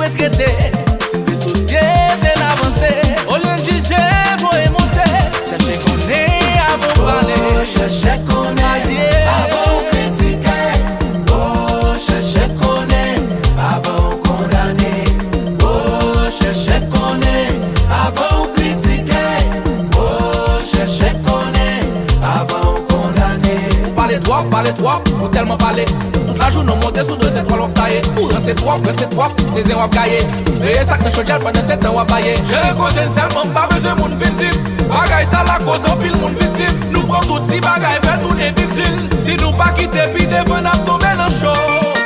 mwen trete, si mwen sosyete n'avanse. Au lieu de juger, moi monter, chercher qu'on est avant parler. Oh, chercher qu'on est avant critiquer. Oh, chercher qu'on est avant condamner. Oh, chercher qu'on est avant critiquer. Oh, chercher qu'on est avant condamner. Parler trop, ou tellement parler. Toute la journée, on monte sous 2 étoiles, on taille. Pour c'est trop, c'est 0 cahier. Et ça que je chaudière pendant 7 ans, on va payer. Je reconnais seulement pas besoin de mon victime. Bagay ça la cause, on pile mon victime. Nous prenons tout si bagay, fait tourner big deal. Si nous pas quitter, puis devant nous tomber dans le show.